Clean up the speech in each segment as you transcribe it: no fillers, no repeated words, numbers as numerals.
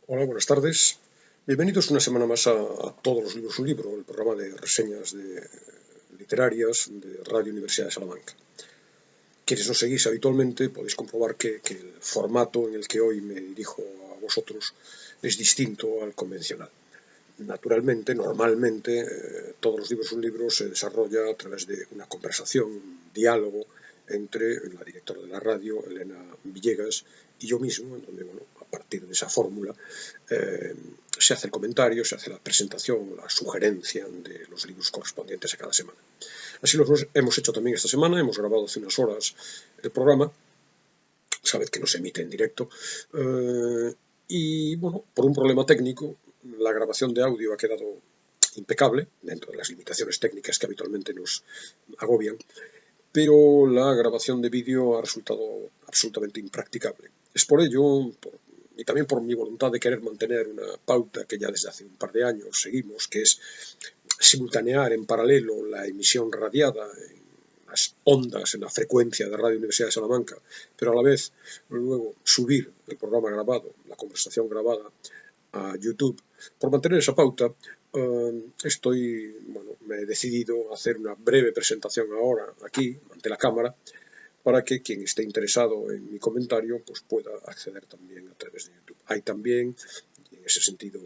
Hola, buenas tardes. Bienvenidos una semana más a Todos los libros un libro, el programa de reseñas literarias de Radio Universidad de Salamanca. Quienes nos seguís habitualmente podéis comprobar que el formato en el que hoy me dirijo a vosotros es distinto al convencional. Naturalmente, normalmente, Todos los libros un libro se desarrolla a través de una conversación, un diálogo entre la directora de la radio, Elena Villegas, y yo mismo, en donde, bueno, a partir de esa fórmula, eh, se hace el comentario, se hace la presentación, la sugerencia de los libros correspondientes a cada semana. Así lo hemos hecho también esta semana, hemos grabado hace unas horas el programa, sabed que no se emite en directo, y bueno, por un problema técnico, la grabación de audio ha quedado impecable, dentro de las limitaciones técnicas que habitualmente nos agobian, pero la grabación de vídeo ha resultado absolutamente impracticable. Es por ello, y también por mi voluntad de querer mantener una pauta que ya desde hace un par de años seguimos, que es simultanear en paralelo la emisión radiada en las ondas, en la frecuencia de Radio Universidad de Salamanca, pero a la vez luego subir el programa grabado, la conversación grabada a YouTube. Por mantener esa pauta, me he decidido a hacer una breve presentación ahora aquí, ante la cámara, para que quien esté interesado en mi comentario pues pueda acceder también a través de YouTube. Hay también, y en ese sentido,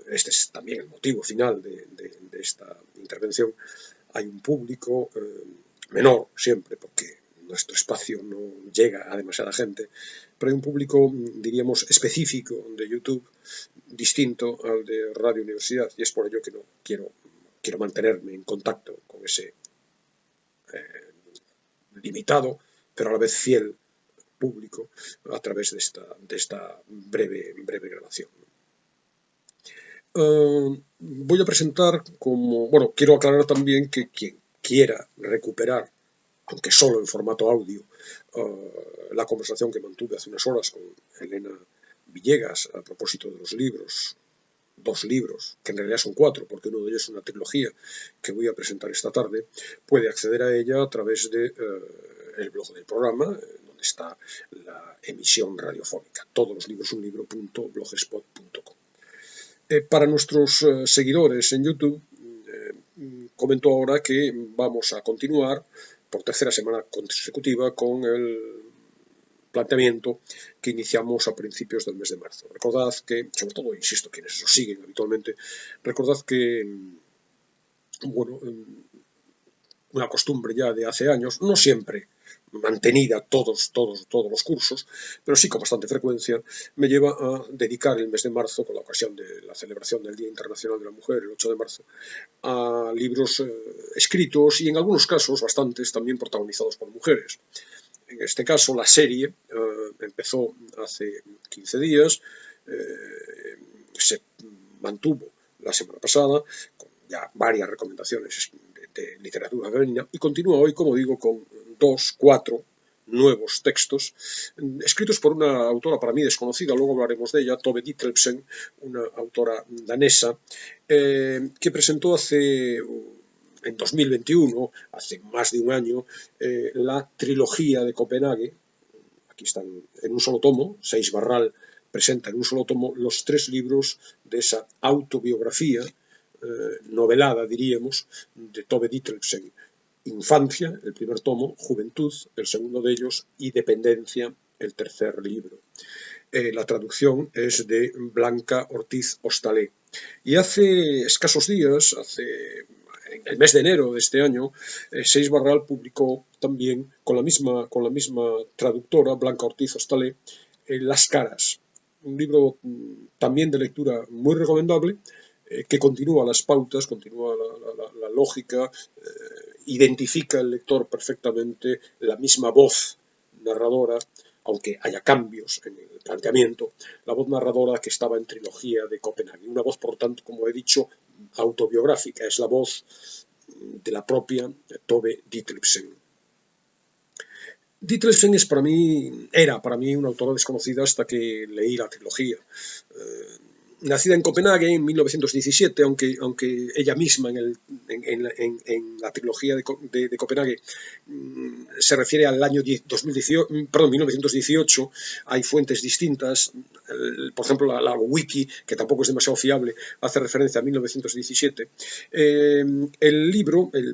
este es también el motivo final de esta intervención, hay un público menor siempre, porque nuestro espacio no llega a demasiada gente, pero hay un público, diríamos, específico de YouTube, distinto al de Radio Universidad, y es por ello que no quiero mantenerme en contacto con ese limitado, pero a la vez fiel público a través de esta breve grabación. Voy a presentar quiero aclarar también que quien quiera recuperar, aunque solo en formato audio, la conversación que mantuve hace unas horas con Elena Villegas a propósito de los libros, dos libros, que en realidad son cuatro, porque uno de ellos es una trilogía que voy a presentar esta tarde, puede acceder a ella a través de el blog del programa, donde está la emisión radiofónica, todoslibrosunlibro.blogspot.com. Para nuestros seguidores en YouTube, comento ahora que vamos a continuar por tercera semana consecutiva con el planteamiento que iniciamos a principios del mes de marzo. Recordad que, sobre todo, insisto, quienes nos siguen habitualmente, recordad que, una costumbre ya de hace años, no siempre mantenida todos los cursos, pero sí con bastante frecuencia, me lleva a dedicar el mes de marzo, con la ocasión de la celebración del Día Internacional de la Mujer, el 8 de marzo, a libros escritos y en algunos casos, bastantes, también protagonizados por mujeres. En este caso, la serie empezó hace 15 días, se mantuvo la semana pasada, con ya varias recomendaciones de literatura femenina, y continúa hoy, como digo, con cuatro nuevos textos, escritos por una autora para mí desconocida, luego hablaremos de ella, Tove Ditlevsen, una autora danesa, que presentó en 2021, hace más de un año, la trilogía de Copenhague. Aquí están en un solo tomo, Seix Barral presenta en un solo tomo los tres libros de esa autobiografía novelada, diríamos, de Tove Ditlevsen. Infancia, el primer tomo, Juventud, el segundo de ellos, y Dependencia, el tercer libro. La traducción es de Blanca Ortiz Hostalé. Y hace escasos días, en el mes de enero de este año, Seix Barral publicó también con la misma traductora, Blanca Ortiz Hostalé, Las caras, un libro también de lectura muy recomendable, que continúa las pautas, continúa la lógica, identifica el lector perfectamente la misma voz narradora, aunque haya cambios en el planteamiento, la voz narradora que estaba en Trilogía de Copenhague. Una voz, por tanto, como he dicho, autobiográfica, es la voz de la propia Tove Ditlevsen. Ditlevsen era para mí una autora desconocida hasta que leí la trilogía. nacida en Copenhague en 1917, aunque ella misma en la trilogía de Copenhague se refiere al año 2018, perdón, 1918, hay fuentes distintas, por ejemplo la wiki, que tampoco es demasiado fiable, hace referencia a 1917. El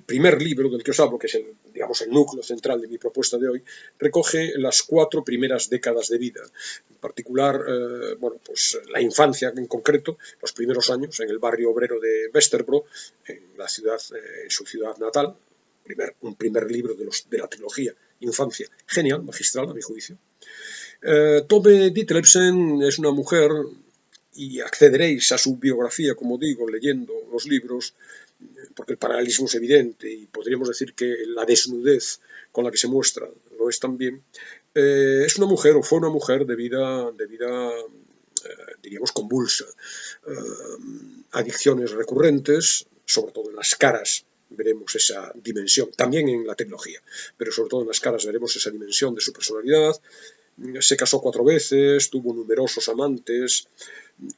primer libro del que os hablo, que es digamos, el núcleo central de mi propuesta de hoy, recoge las 4 primeras décadas de vida, en particular, bueno, pues la infancia en concreto, los primeros años en el barrio obrero de Vesterbro, en su ciudad natal, un primer libro de la trilogía Infancia, genial, magistral a mi juicio. Tove Ditlevsen es una mujer, y accederéis a su biografía, como digo, leyendo los libros, porque el paralelismo es evidente y podríamos decir que la desnudez con la que se muestra lo es también. Es una mujer, o fue una mujer de vida diríamos, convulsa. Adicciones recurrentes, sobre todo en las caras veremos esa dimensión, también en la tecnología, pero sobre todo en las caras veremos esa dimensión de su personalidad. Se casó 4 veces, tuvo numerosos amantes,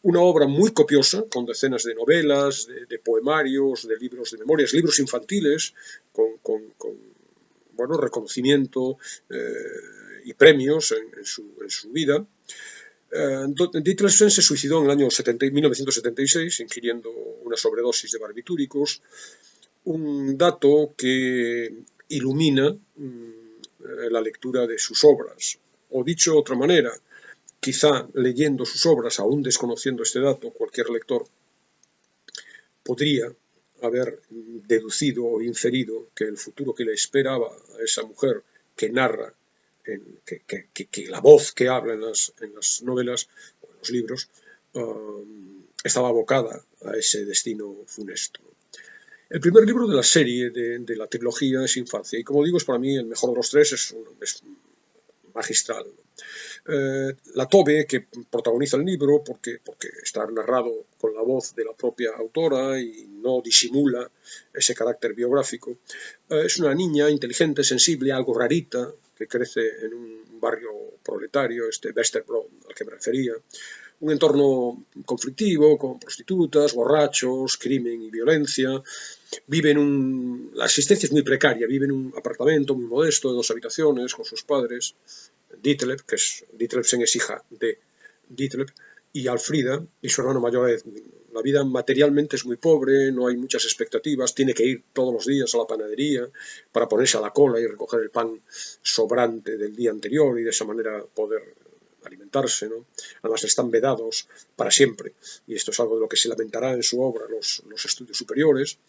una obra muy copiosa, con decenas de novelas, de poemarios, de libros de memorias, libros infantiles, con bueno, reconocimiento y premios en su vida. Ditlevsen se suicidó en el año 1976, ingiriendo una sobredosis de barbitúricos, un dato que ilumina la lectura de sus obras. O dicho de otra manera, quizá leyendo sus obras, aún desconociendo este dato, cualquier lector podría haber deducido o inferido que el futuro que le esperaba a esa mujer que narra, que la voz que habla en las novelas o en los libros, estaba abocada a ese destino funesto. El primer libro de la serie, de la trilogía, es Infancia, y como digo, es para mí el mejor de los 3, es magistral. La Tove, que protagoniza el libro, porque está narrado con la voz de la propia autora y no disimula ese carácter biográfico, es una niña inteligente, sensible, algo rarita, que crece en un barrio proletario, Vesterbro al que me refería, un entorno conflictivo, con prostitutas, borrachos, crimen y violencia. La existencia es muy precaria, vive en un apartamento muy modesto, de 2 habitaciones, con sus padres, Ditlevsen es hija de Ditlev, y Alfrida, y su hermano mayor Edwin. La vida materialmente es muy pobre, no hay muchas expectativas, tiene que ir todos los días a la panadería para ponerse a la cola y recoger el pan sobrante del día anterior y de esa manera poder alimentarse, ¿no? Además están vedados para siempre, y esto es algo de lo que se lamentará en su obra los estudios superiores.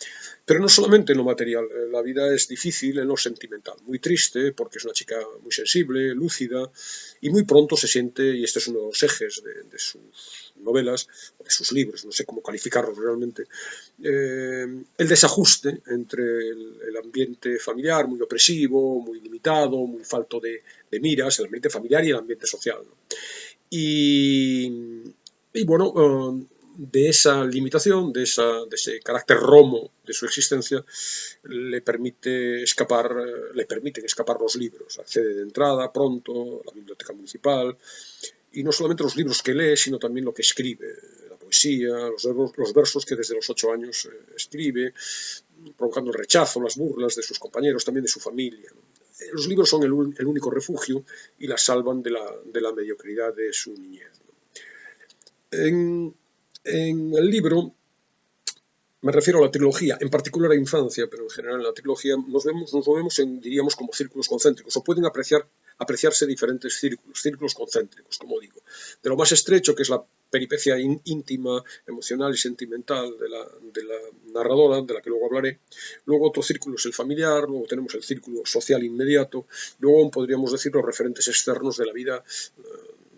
Pero no solamente en lo material, la vida es difícil en lo sentimental, muy triste porque es una chica muy sensible, lúcida, y muy pronto se siente, y este es uno de los ejes de sus novelas, o de sus libros, no sé cómo calificarlos realmente, el desajuste entre el ambiente familiar, muy opresivo, muy limitado, muy falto de miras, el ambiente familiar y el ambiente social, ¿no? Y bueno, de esa limitación, de ese carácter romo de su existencia, le permiten escapar los libros. Accede de entrada pronto a la biblioteca municipal, y no solamente los libros que lee, sino también lo que escribe, la poesía, los versos que desde los 8 años escribe, provocando el rechazo, las burlas de sus compañeros, también de su familia, ¿no? Los libros son el único refugio y la salvan de la mediocridad de su niñez, ¿no? En el libro, me refiero a la trilogía, en particular a Infancia, pero en general en la trilogía nos movemos en, diríamos, como círculos concéntricos, o pueden apreciarse diferentes círculos concéntricos, como digo. De lo más estrecho, que es la peripecia íntima, emocional y sentimental de la narradora, de la que luego hablaré. Luego otro círculo es el familiar, luego tenemos el círculo social inmediato, luego podríamos decir los referentes externos de la vida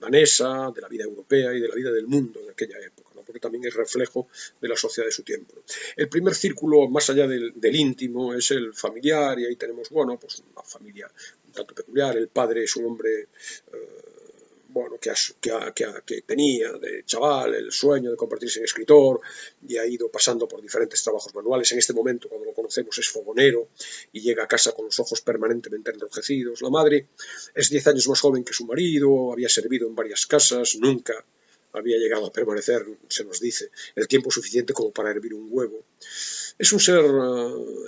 danesa, de la vida europea y de la vida del mundo en aquella época, ¿no? Porque también es reflejo de la sociedad de su tiempo. El primer círculo, más allá del íntimo, es el familiar, y ahí tenemos, bueno, pues una familia un tanto peculiar. El padre es un hombre bueno, que tenía de chaval el sueño de convertirse en escritor y ha ido pasando por diferentes trabajos manuales. En este momento, cuando lo conocemos, es fogonero y llega a casa con los ojos permanentemente enrojecidos. La madre es 10 años más joven que su marido, había servido en varias casas, nunca había llegado a permanecer, se nos dice, el tiempo suficiente como para hervir un huevo. Es un ser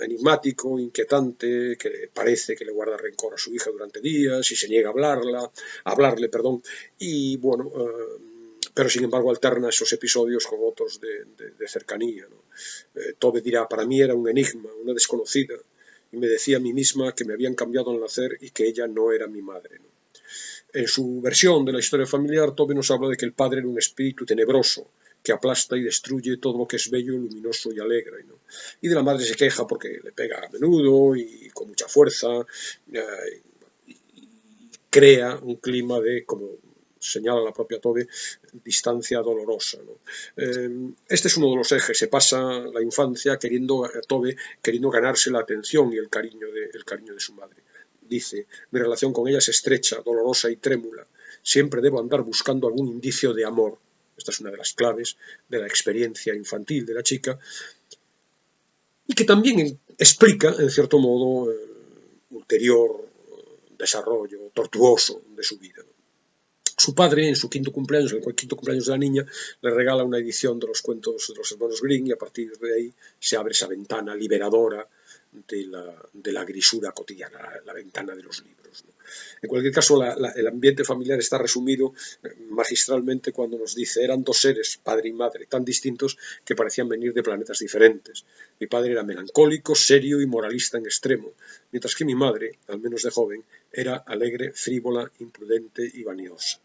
enigmático, inquietante, que parece que le guarda rencor a su hija durante días y se niega a hablarle, perdón, y bueno, pero sin embargo alterna esos episodios con otros de cercanía, ¿no? Tobe dirá, para mí era un enigma, una desconocida, y me decía a mí misma que me habían cambiado al nacer y que ella no era mi madre, ¿no? En su versión de la historia familiar, Tobe nos habla de que el padre era un espíritu tenebroso que aplasta y destruye todo lo que es bello, luminoso y alegre, ¿no? Y de la madre se queja porque le pega a menudo y con mucha fuerza, y crea un clima de, como señala la propia Tobe, distancia dolorosa, ¿no? Este es uno de los ejes. Se pasa la infancia Tobe queriendo ganarse la atención y el cariño de su madre. Dice, mi relación con ella es estrecha, dolorosa y trémula. Siempre debo andar buscando algún indicio de amor. Esta es una de las claves de la experiencia infantil de la chica y que también explica, en cierto modo, el ulterior desarrollo tortuoso de su vida. Su padre, en su quinto cumpleaños, el quinto cumpleaños de la niña, le regala una edición de los cuentos de los hermanos Grimm y a partir de ahí se abre esa ventana liberadora de la grisura cotidiana, la ventana de los libros, ¿no? En cualquier caso, el ambiente familiar está resumido magistralmente cuando nos dice, eran dos seres, padre y madre, tan distintos que parecían venir de planetas diferentes. Mi padre era melancólico, serio y moralista en extremo, mientras que mi madre, al menos de joven, era alegre, frívola, imprudente y vanidosa.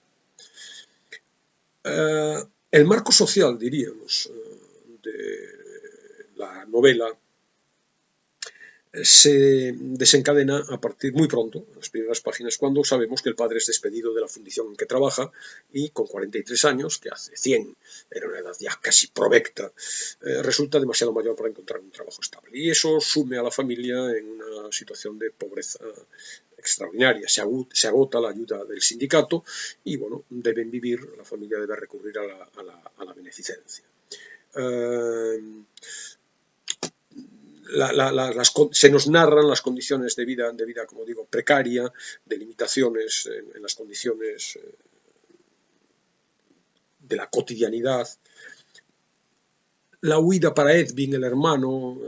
El marco social, diríamos, de la novela se desencadena a partir muy pronto, en las primeras páginas, cuando sabemos que el padre es despedido de la fundición en que trabaja y con 43 años, que hace 100, era una edad ya casi provecta, resulta demasiado mayor para encontrar un trabajo estable. Y eso sume a la familia en una situación de pobreza extraordinaria. Se agota la ayuda del sindicato y, bueno, deben vivir, la familia debe recurrir a la beneficencia. Se nos narran las condiciones de vida, como digo, precaria, de limitaciones en las condiciones de la cotidianidad. La huida para Edwin, el hermano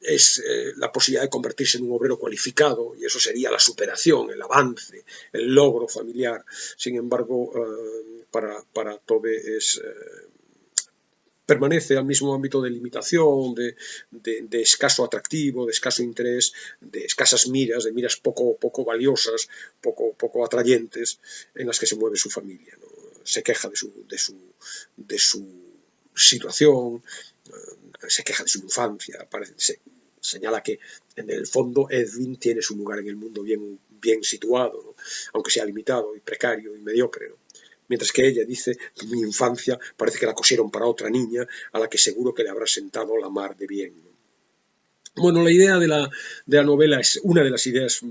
es la posibilidad de convertirse en un obrero cualificado y eso sería la superación, el avance, el logro familiar. Sin embargo, para Tobe permanece al mismo ámbito de limitación, de escaso atractivo, de escaso interés, de escasas miras, de miras poco valiosas, poco atrayentes en las que se mueve su familia, ¿no? Se queja de su situación, se queja de su infancia, señala que en el fondo Edwin tiene su lugar en el mundo bien situado, ¿no? Aunque sea limitado y precario y mediocre, ¿no? Mientras que ella dice, mi infancia parece que la cosieron para otra niña a la que seguro que le habrá sentado la mar de bien. Bueno, la idea de la novela es una de las ideas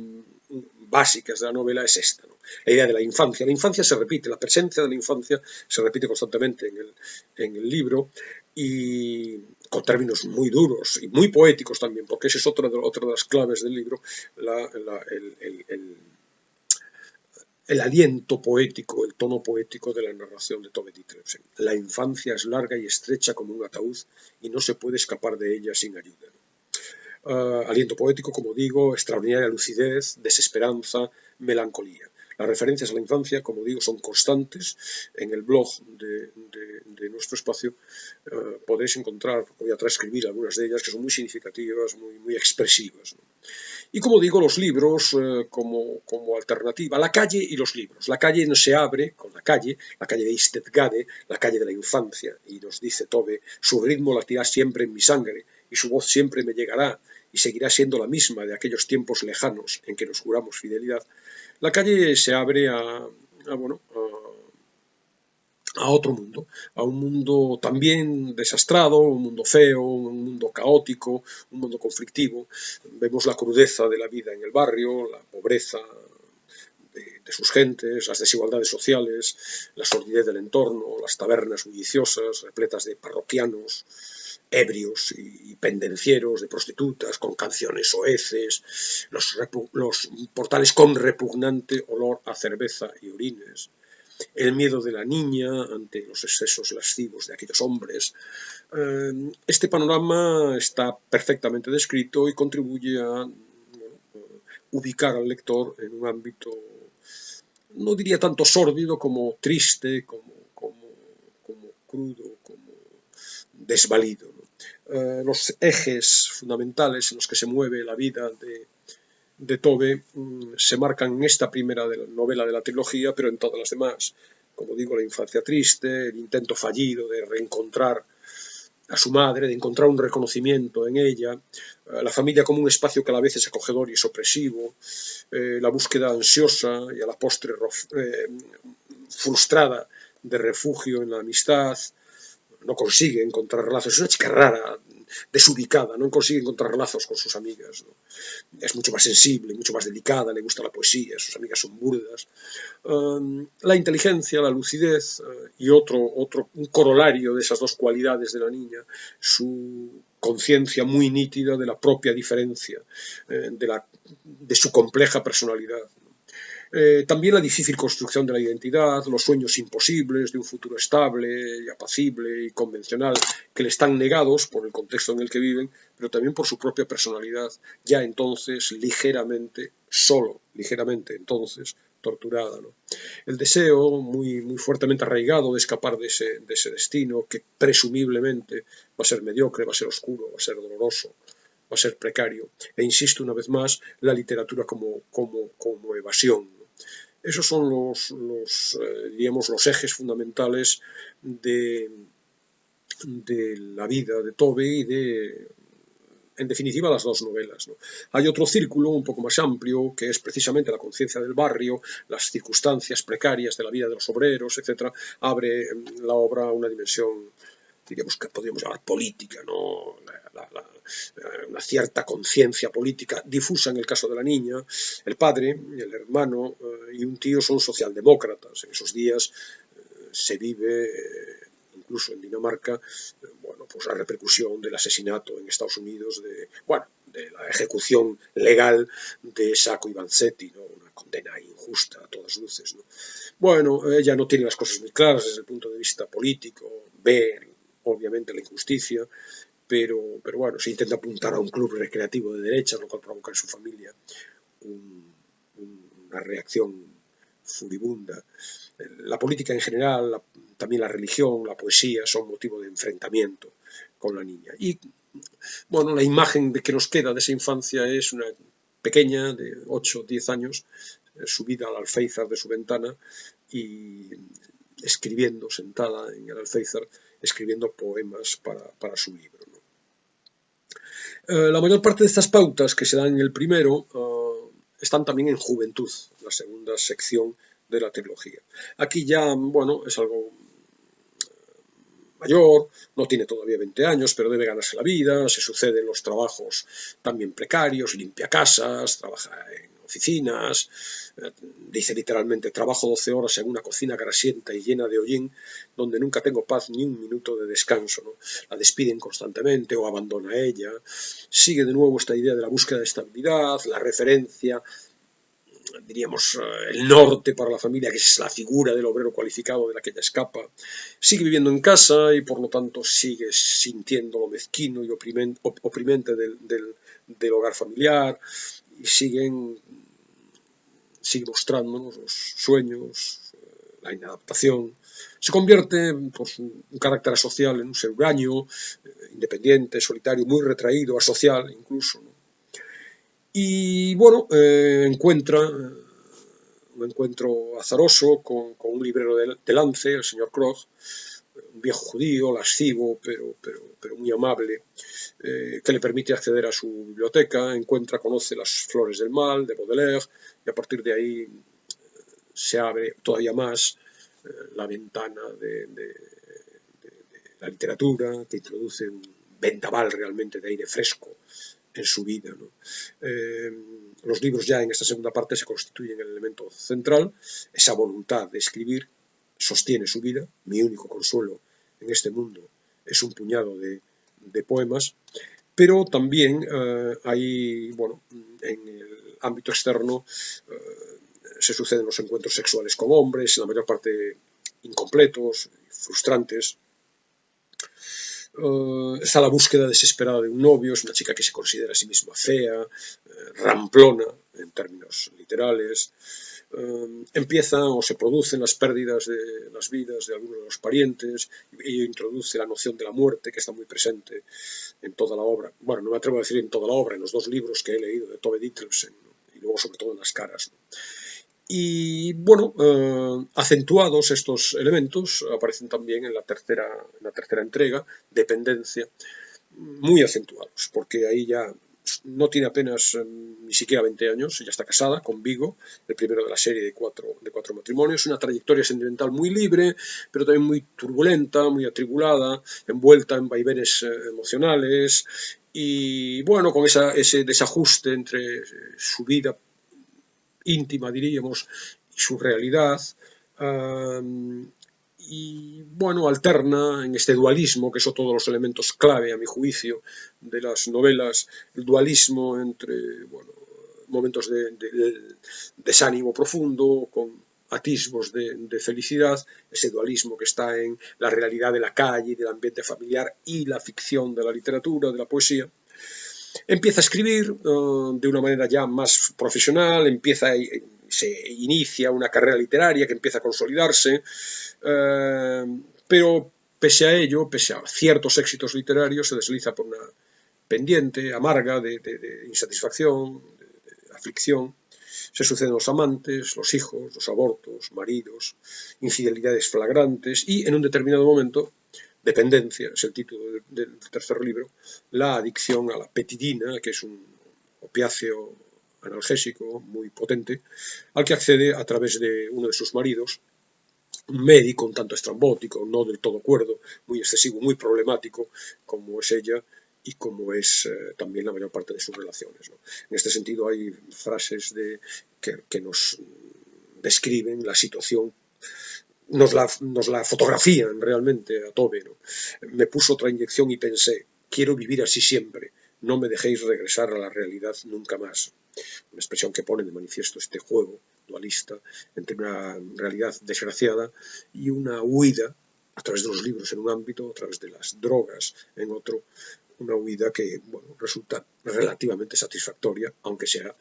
básicas de la novela es esta, ¿no? La idea de la infancia. La infancia se repite, la presencia de la infancia se repite constantemente en el libro y con términos muy duros y muy poéticos también, porque esa es otra de las claves del libro, el aliento poético, el tono poético de la narración de Tove Ditlevsen. La infancia es larga y estrecha como un ataúd y no se puede escapar de ella sin ayuda. Aliento poético, como digo, extraordinaria lucidez, desesperanza, melancolía. Las referencias a la infancia, como digo, son constantes. En el blog de nuestro espacio podéis encontrar, voy a transcribir algunas de ellas que son muy significativas, muy expresivas, ¿no? Y como digo, los libros como alternativa, la calle y los libros. La calle no se abre con la calle de Istedgade, la calle de la infancia, y nos dice Tobe, su ritmo latirá siempre en mi sangre y su voz siempre me llegará y seguirá siendo la misma de aquellos tiempos lejanos en que nos juramos fidelidad. La calle se abre a otro mundo, a un mundo también desastrado, un mundo feo, un mundo caótico, un mundo conflictivo. Vemos la crudeza de la vida en el barrio, la pobreza de sus gentes, las desigualdades sociales, la sordidez del entorno, las tabernas bulliciosas, repletas de parroquianos, ebrios y pendencieros, de prostitutas con canciones soeces, los portales con repugnante olor a cerveza y orines. el miedo de la niña ante los excesos lascivos de aquellos hombres. Este panorama está perfectamente descrito y contribuye a ubicar al lector en un ámbito, no diría tanto sórdido como triste, como crudo, como desvalido, ¿no? Los ejes fundamentales en los que se mueve la vida de Tobe se marcan en esta primera novela de la trilogía, pero en todas las demás. Como digo, la infancia triste, el intento fallido de reencontrar a su madre, de encontrar un reconocimiento en ella, la familia como un espacio que a la vez es acogedor y es opresivo, la búsqueda ansiosa y a la postre frustrada de refugio en la amistad. No consigue encontrar lazos, es una chica rara, desubicada, no consigue encontrar lazos con sus amigas, ¿no? Es mucho más sensible, mucho más delicada, le gusta la poesía, sus amigas son burdas. La inteligencia, la lucidez y un corolario de esas dos cualidades de la niña, su conciencia muy nítida de la propia diferencia, de su compleja personalidad. También la difícil construcción de la identidad, los sueños imposibles de un futuro estable y apacible y convencional que le están negados por el contexto en el que viven, pero también por su propia personalidad, ya entonces ligeramente entonces, torturada, ¿no? El deseo muy fuertemente arraigado de escapar de ese destino que presumiblemente va a ser mediocre, va a ser oscuro, va a ser doloroso, va a ser precario. E insisto una vez más, la literatura como evasión. Esos son digamos, los ejes fundamentales de la vida de Tobe y en definitiva, las dos novelas, ¿no? Hay otro círculo un poco más amplio, que es precisamente la conciencia del barrio, las circunstancias precarias de la vida de los obreros, etcétera. Abre la obra a una dimensión, diríamos que podríamos llamar política, ¿no? Una cierta conciencia política difusa en el caso de la niña. El padre, el hermano y un tío son socialdemócratas. En esos días se vive, incluso en Dinamarca, bueno, pues la repercusión del asesinato en Estados Unidos, de la ejecución legal de Sacco y Vanzetti, ¿no? Una condena injusta a todas luces, ¿no? Bueno, ella no tiene las cosas muy claras desde el punto de vista político, ve obviamente la injusticia, pero bueno, se intenta apuntar a un club recreativo de derechas, lo cual provoca en su familia una reacción furibunda. La política en general, también la religión, la poesía, son motivo de enfrentamiento con la niña. Y bueno, la imagen que nos queda de esa infancia es una pequeña de 8 o 10 años, subida al alféizar de su ventana y escribiendo, sentada en el alféizar, escribiendo poemas para su libro, ¿no? La mayor parte de estas pautas que se dan en el primero están también en Juventud, la segunda sección de la trilogía. Aquí ya, bueno, es algo mayor, no tiene todavía 20 años, pero debe ganarse la vida, se suceden los trabajos también precarios, limpia casas, trabaja en oficinas, dice literalmente, trabajo 12 horas en una cocina grasienta y llena de hollín, donde nunca tengo paz ni un minuto de descanso, ¿no? La despiden constantemente o abandona a ella. Sigue de nuevo esta idea de la búsqueda de estabilidad, la referencia, diríamos, el norte para la familia, que es la figura del obrero cualificado de la que ella escapa. Sigue viviendo en casa y por lo tanto sigue sintiendo lo mezquino y oprimente del hogar familiar y sigue mostrándonos los sueños, la inadaptación. Se convierte por su carácter asocial en un ser huraño, independiente, solitario, muy retraído, asocial incluso, ¿no? Y bueno, encuentra un encuentro azaroso con un librero de Lance, el señor Krog, un viejo judío, lascivo, pero muy amable, que le permite acceder a su biblioteca, conoce las flores del mal de Baudelaire, y a partir de ahí se abre todavía más la ventana de la literatura, que introduce un vendaval realmente de aire fresco en su vida, ¿no? Los libros ya en esta segunda parte se constituyen el elemento central, esa voluntad de escribir sostiene su vida. Mi único consuelo en este mundo es un puñado de poemas, pero también hay, bueno, en el ámbito externo se suceden los encuentros sexuales con hombres, la mayor parte incompletos, frustrantes. Está la búsqueda desesperada de un novio, es una chica que se considera a sí misma fea, ramplona en términos literales. Empiezan o se producen las pérdidas de las vidas de algunos de los parientes y introduce la noción de la muerte que está muy presente en toda la obra. Bueno, no me atrevo a decir en toda la obra, en los 2 libros que he leído de Tove Ditlevsen, ¿no? Y luego sobre todo en las caras, ¿no? Y bueno, acentuados estos elementos aparecen también en la tercera entrega, Dependencia, muy acentuados, porque ahí ya no tiene apenas ni siquiera 20 años, ya está casada con Vigo, el primero de la serie de cuatro matrimonios, una trayectoria sentimental muy libre, pero también muy turbulenta, muy atribulada, envuelta en vaivenes emocionales, y bueno, con ese desajuste entre su vida íntima, diríamos, y su realidad. Y bueno, alterna en este dualismo, que son todos los elementos clave, a mi juicio, de las novelas, el dualismo entre, bueno, momentos de desánimo profundo, con atisbos de felicidad, ese dualismo que está en la realidad de la calle, del ambiente familiar y la ficción de la literatura, de la poesía. Empieza a escribir de una manera ya más profesional, se inicia una carrera literaria que empieza a consolidarse, pero pese a ello, pese a ciertos éxitos literarios, se desliza por una pendiente amarga de insatisfacción, de aflicción. Se suceden los amantes, los hijos, los abortos, maridos, infidelidades flagrantes y en un determinado momento, Dependencia, es el título del tercer libro, la adicción a la petidina, que es un opiáceo analgésico muy potente, al que accede a través de uno de sus maridos, un médico un tanto estrambótico, no del todo cuerdo, muy excesivo, muy problemático, como es ella y como es también la mayor parte de sus relaciones, ¿no? En este sentido hay frases que nos describen la situación, nos la fotografían realmente a Tove, ¿no? Me puso otra inyección y pensé, quiero vivir así siempre, no me dejéis regresar a la realidad nunca más. Una expresión que pone de manifiesto este juego dualista entre una realidad desgraciada y una huida a través de los libros en un ámbito, a través de las drogas en otro, una huida que, bueno, resulta relativamente satisfactoria, aunque sea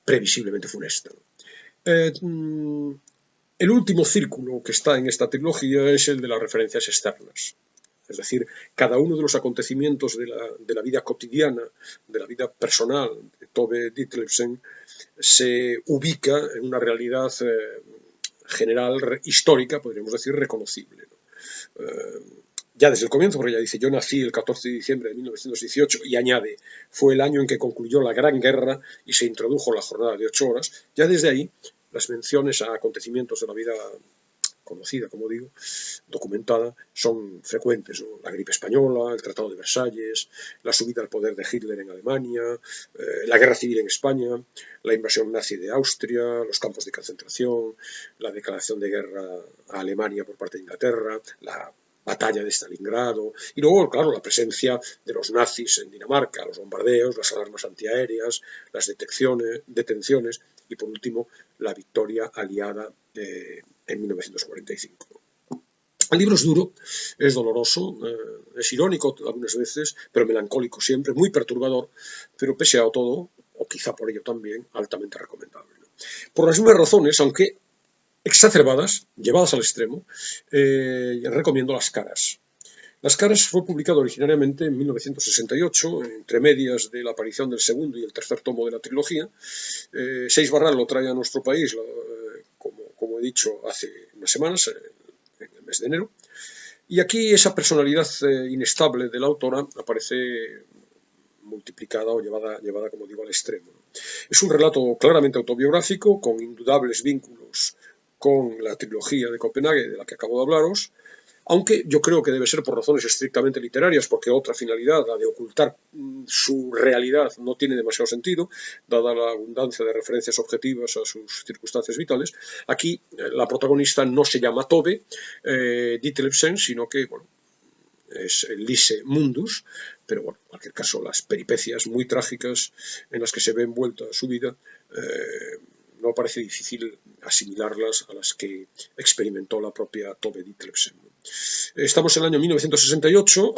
previsiblemente funesta. El último círculo que está en esta trilogía es el de las referencias externas. Es decir, cada uno de los acontecimientos de la vida cotidiana, de la vida personal de Tove Ditlevsen, se ubica en una realidad general, histórica, podríamos decir, reconocible, ¿no? Ya desde el comienzo, porque ella dice, yo nací el 14 de diciembre de 1918, y añade, fue el año en que concluyó la Gran Guerra y se introdujo la jornada de 8 horas, ya desde ahí las menciones a acontecimientos de la vida conocida, como digo, documentada, son frecuentes, ¿no? La gripe española, el Tratado de Versalles, la subida al poder de Hitler en Alemania, la guerra civil en España, la invasión nazi de Austria, los campos de concentración, la declaración de guerra a Alemania por parte de Inglaterra, la batalla de Stalingrado, y luego, claro, la presencia de los nazis en Dinamarca, los bombardeos, las alarmas antiaéreas, las detenciones y, por último, la victoria aliada en 1945. El libro es duro, es doloroso, es irónico algunas veces, pero melancólico siempre, muy perturbador, pero pese a todo, o quizá por ello también, altamente recomendable, ¿no? Por las mismas razones, aunque exacerbadas, llevadas al extremo, recomiendo Las caras. Las caras fue publicado originariamente en 1968, entre medias de la aparición del segundo y el tercer tomo de la trilogía. Seix Barral lo trae a nuestro país, como he dicho, hace unas semanas, en el mes de enero. Y aquí esa personalidad inestable de la autora aparece multiplicada o llevada, como digo, al extremo. Es un relato claramente autobiográfico, con indudables vínculos con la trilogía de Copenhague, de la que acabo de hablaros, aunque yo creo que debe ser por razones estrictamente literarias, porque otra finalidad, la de ocultar su realidad, no tiene demasiado sentido, dada la abundancia de referencias objetivas a sus circunstancias vitales. Aquí la protagonista no se llama Tove Ditlevsen, sino que, bueno, es Lise Mundus, pero bueno, en cualquier caso, las peripecias muy trágicas en las que se ve envuelta su vida no parece difícil asimilarlas a las que experimentó la propia Tove Ditlevsen. Estamos en el año 1968,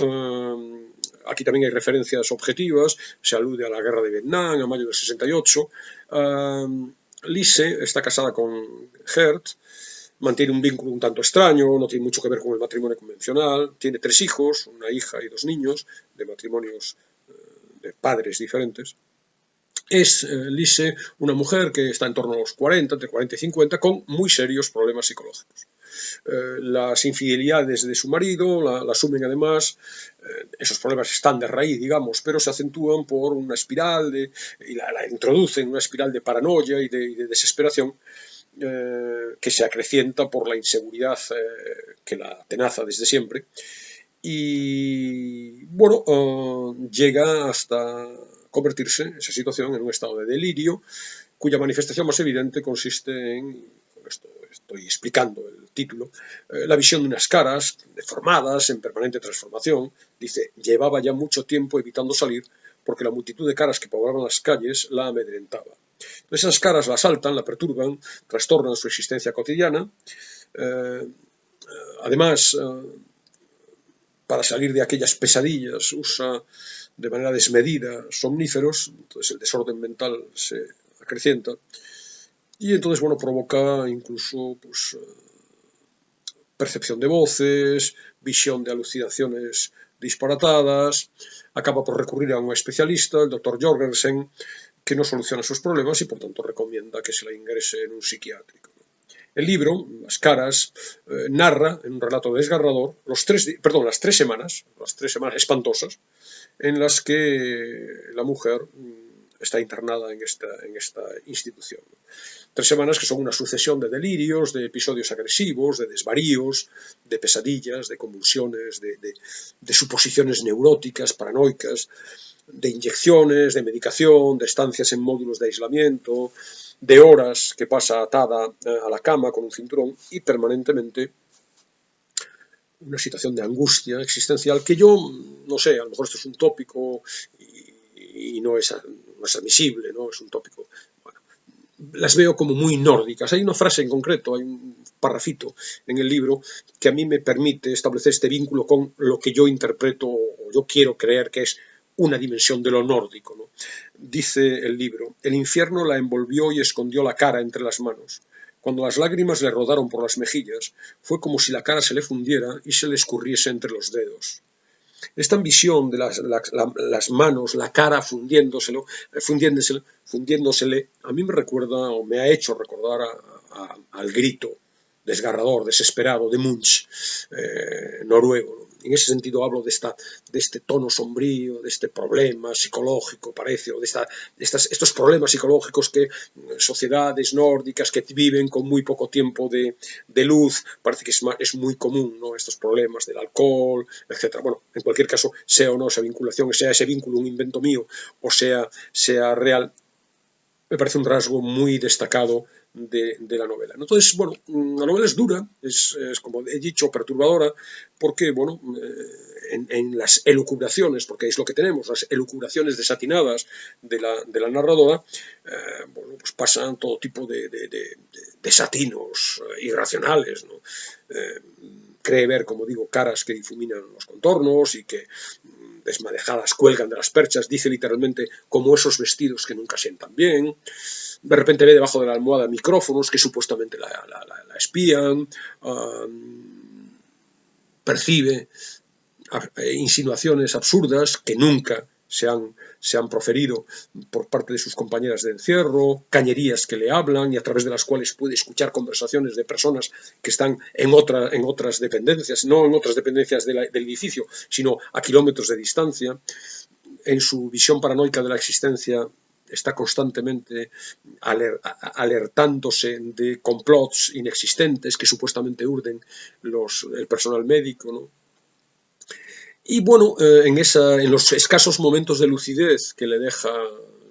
aquí también hay referencias objetivas, se alude a la guerra de Vietnam, a mayo del 68. Lise está casada con Gert, mantiene un vínculo un tanto extraño, no tiene mucho que ver con el matrimonio convencional, tiene 3 hijos, una hija y 2 niños, de matrimonios de padres diferentes. Es Lise una mujer que está en torno a los 40, entre 40 y 50, con muy serios problemas psicológicos. Las infidelidades de su marido la asumen además, esos problemas están de raíz, digamos, pero se acentúan por una espiral y la introducen en una espiral de paranoia y de desesperación, que se acrecienta por la inseguridad que la atenaza desde siempre. Y bueno, llega hasta convertirse esa situación en un estado de delirio, cuya manifestación más evidente consiste en, con esto estoy explicando el título, la visión de unas caras deformadas, en permanente transformación. Dice, llevaba ya mucho tiempo evitando salir porque la multitud de caras que poblaban las calles la amedrentaba. Esas caras la asaltan, la perturban, trastornan su existencia cotidiana. Además, para salir de aquellas pesadillas usa de manera desmedida somníferos, entonces el desorden mental se acrecienta y entonces, bueno, provoca incluso pues, percepción de voces, visión de alucinaciones disparatadas, acaba por recurrir a un especialista, el doctor Jorgensen, que no soluciona sus problemas y por tanto recomienda que se la ingrese en un psiquiátrico. El libro, Las caras, narra en un relato desgarrador las 3 semanas espantosas en las que la mujer está internada en esta institución. 3 semanas que son una sucesión de delirios, de episodios agresivos, de desvaríos, de pesadillas, de convulsiones, de suposiciones neuróticas, paranoicas, de inyecciones, de medicación, de estancias en módulos de aislamiento, de horas que pasa atada a la cama con un cinturón y permanentemente una situación de angustia existencial que yo, no sé, a lo mejor esto es un tópico y no es admisible, ¿no? Es un tópico, bueno, las veo como muy nórdicas. Hay una frase en concreto, hay un parrafito en el libro que a mí me permite establecer este vínculo con lo que yo interpreto o yo quiero creer que es una dimensión de lo nórdico, ¿no? Dice el libro, el infierno la envolvió y escondió la cara entre las manos. Cuando las lágrimas le rodaron por las mejillas, fue como si la cara se le fundiera y se le escurriese entre los dedos. Esta visión de las manos, la cara fundiéndosele, a mí me recuerda o me ha hecho recordar al grito desgarrador, desesperado de Munch, noruego, ¿no? En ese sentido hablo de este tono sombrío, de este problema psicológico, parece, o de estos problemas psicológicos que sociedades nórdicas que viven con muy poco tiempo de luz, parece que es muy común, ¿no? Estos problemas del alcohol, etcétera. Bueno, en cualquier caso, sea o no esa vinculación, sea ese vínculo un invento mío, o sea real, me parece un rasgo muy destacado de la novela. Entonces, bueno, la novela es dura, es como he dicho, perturbadora, porque, bueno, en las elucubraciones, porque es lo que tenemos, las elucubraciones desatinadas de la narradora, bueno, pues pasan todo tipo de desatinos irracionales, ¿no? Cree ver, como digo, caras que difuminan los contornos y que desmadejadas cuelgan de las perchas, dice literalmente como esos vestidos que nunca sientan bien. De repente ve debajo de la almohada micrófonos que supuestamente la espían, percibe insinuaciones absurdas que nunca se han proferido por parte de sus compañeras de encierro, cañerías que le hablan y a través de las cuales puede escuchar conversaciones de personas que están en otras dependencias, no en otras dependencias del edificio, sino a kilómetros de distancia. En su visión paranoica de la existencia está constantemente alertándose de complots inexistentes que supuestamente urden el personal médico, ¿no? Y bueno, en los escasos momentos de lucidez que le deja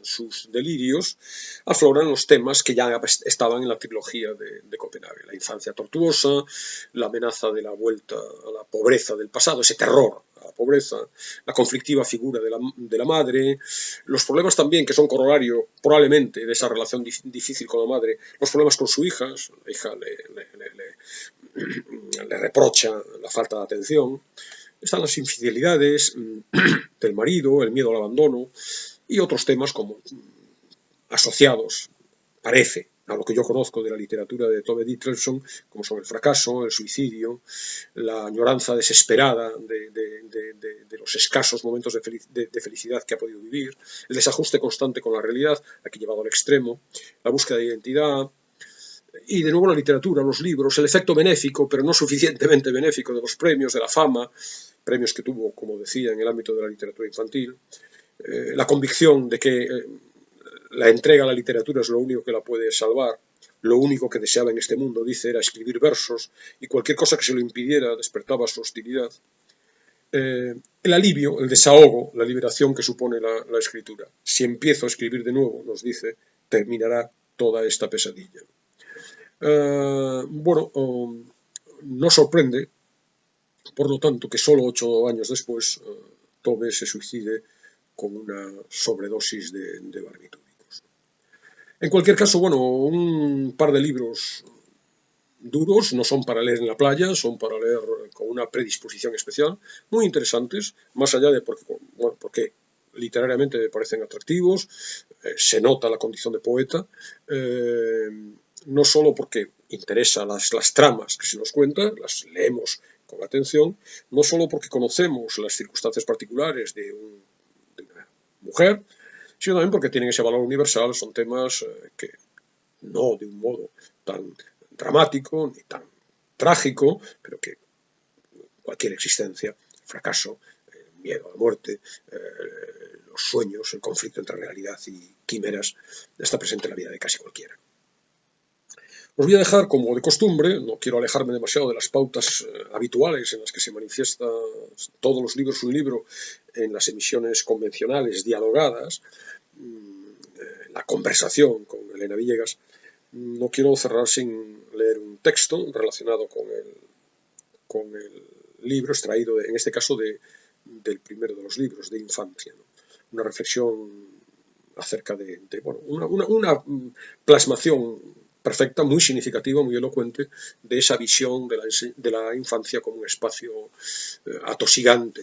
sus delirios, afloran los temas que ya estaban en la trilogía de Copenhague. La infancia tortuosa, la amenaza de la vuelta a la pobreza del pasado, ese terror a la pobreza, la conflictiva figura de la madre, los problemas también que son corolario probablemente de esa relación difícil con la madre, los problemas con su hija, la hija le reprocha la falta de atención, están las infidelidades del marido, el miedo al abandono y otros temas como asociados, parece, a lo que yo conozco de la literatura de Tove Ditlevsen, como son el fracaso, el suicidio, la añoranza desesperada de los escasos momentos de felicidad que ha podido vivir, el desajuste constante con la realidad, aquí llevado al extremo, la búsqueda de identidad, y de nuevo la literatura, los libros, el efecto benéfico, pero no suficientemente benéfico de los premios, de la fama, premios que tuvo, como decía, en el ámbito de la literatura infantil, la convicción de que la entrega a la literatura es lo único que la puede salvar, lo único que deseaba en este mundo, dice, era escribir versos, y cualquier cosa que se lo impidiera despertaba su hostilidad. El alivio, el desahogo, la liberación que supone la escritura. Si empiezo a escribir de nuevo, nos dice, terminará toda esta pesadilla. No sorprende, por lo tanto, que solo 8 años después Tove se suicide con una sobredosis de barbitúricos. En cualquier caso, un par de libros duros, no son para leer en la playa, son para leer con una predisposición especial, muy interesantes, más allá de porque literariamente me parecen atractivos, se nota la condición de poeta, no solo porque interesa las tramas que se nos cuentan, las leemos con atención, no solo porque conocemos las circunstancias particulares de una mujer, sino también porque tienen ese valor universal, son temas que no de un modo tan dramático ni tan trágico, pero que cualquier existencia, el fracaso, el miedo a la muerte, los sueños, el conflicto entre realidad y quimeras, está presente en la vida de casi cualquiera. Os voy a dejar, como de costumbre, no quiero alejarme demasiado de las pautas habituales en las que se manifiesta todos los libros un libro en las emisiones convencionales, dialogadas, la conversación con Elena Villegas. No quiero cerrar sin leer un texto relacionado con el libro, extraído, en este caso, del primero de los libros, de Infancia, ¿no? Una reflexión acerca una plasmación perfecta, muy significativa, muy elocuente, de esa visión de la infancia como un espacio atosigante,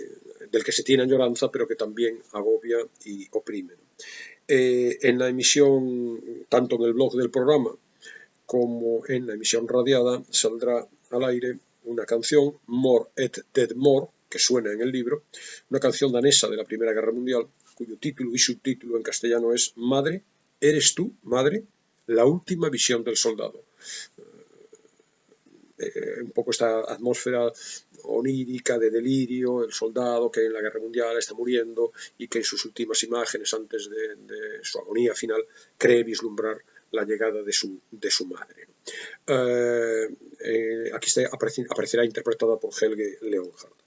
del que se tiene añoranza, pero que también agobia y oprime. En la emisión, tanto en el blog del programa como en la emisión radiada, saldrá al aire una canción, More et Dead More, que suena en el libro, una canción danesa de la Primera Guerra Mundial, cuyo título y subtítulo en castellano es Madre, ¿eres tú, madre? La última visión del soldado. Un poco esta atmósfera onírica de delirio, el soldado que en la guerra mundial está muriendo y que en sus últimas imágenes, antes de su agonía final, cree vislumbrar la llegada de su madre. Aquí aparecerá interpretada por Helge Leonhardt.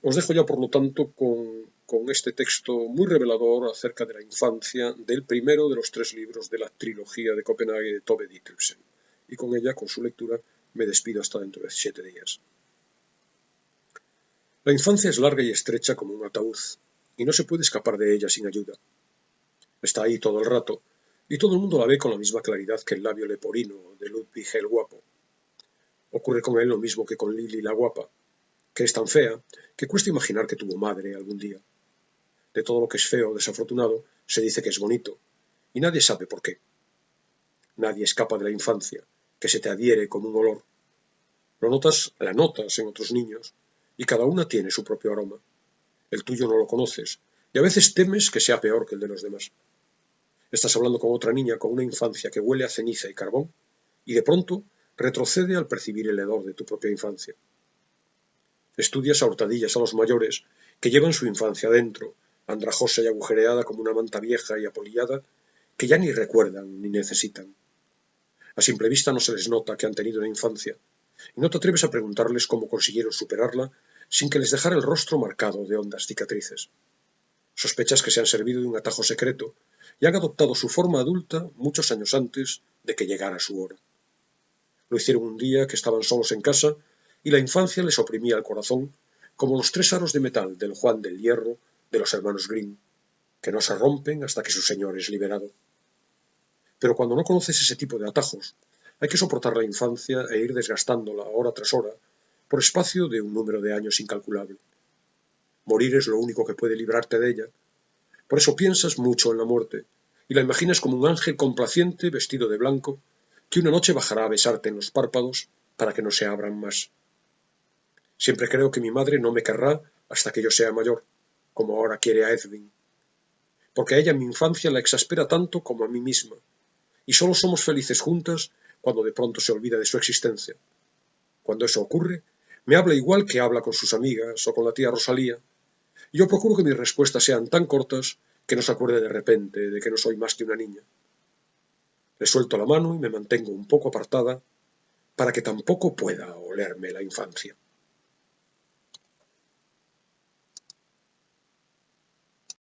Os dejo ya, por lo tanto, con este texto muy revelador acerca de la infancia del primero de los 3 libros de la trilogía de Copenhague de Tove Ditlevsen. Y con ella, con su lectura, me despido hasta dentro de 7 días. La infancia es larga y estrecha como un ataúd, y no se puede escapar de ella sin ayuda. Está ahí todo el rato, y todo el mundo la ve con la misma claridad que el labio leporino de Ludwig el Guapo. Ocurre con él lo mismo que con Lili la Guapa, que es tan fea que cuesta imaginar que tuvo madre algún día. De todo lo que es feo o desafortunado se dice que es bonito, y nadie sabe por qué. Nadie escapa de la infancia, que se te adhiere como un olor. La notas en otros niños, y cada una tiene su propio aroma. El tuyo no lo conoces, y a veces temes que sea peor que el de los demás. Estás hablando con otra niña con una infancia que huele a ceniza y carbón, y de pronto retrocede al percibir el hedor de tu propia infancia. Estudias a hurtadillas a los mayores que llevan su infancia dentro, andrajosa y agujereada como una manta vieja y apolillada, que ya ni recuerdan ni necesitan. A simple vista no se les nota que han tenido una infancia, y no te atreves a preguntarles cómo consiguieron superarla sin que les dejara el rostro marcado de hondas cicatrices. Sospechas que se han servido de un atajo secreto, y han adoptado su forma adulta muchos años antes de que llegara su hora. Lo hicieron un día que estaban solos en casa y la infancia les oprimía el corazón como los 3 aros de metal del Juan del Hierro de los hermanos Grimm, que no se rompen hasta que su señor es liberado. Pero cuando no conoces ese tipo de atajos, hay que soportar la infancia e ir desgastándola hora tras hora por espacio de un número de años incalculable. Morir es lo único que puede librarte de ella. Por eso piensas mucho en la muerte y la imaginas como un ángel complaciente vestido de blanco que una noche bajará a besarte en los párpados para que no se abran más. Siempre creo que mi madre no me querrá hasta que yo sea mayor, como ahora quiere a Edwin, porque a ella mi infancia la exaspera tanto como a mí misma, y solo somos felices juntas cuando de pronto se olvida de su existencia. Cuando eso ocurre, me habla igual que habla con sus amigas o con la tía Rosalía, y yo procuro que mis respuestas sean tan cortas que no se acuerde de repente de que no soy más que una niña. Le suelto la mano y me mantengo un poco apartada para que tampoco pueda olerme la infancia.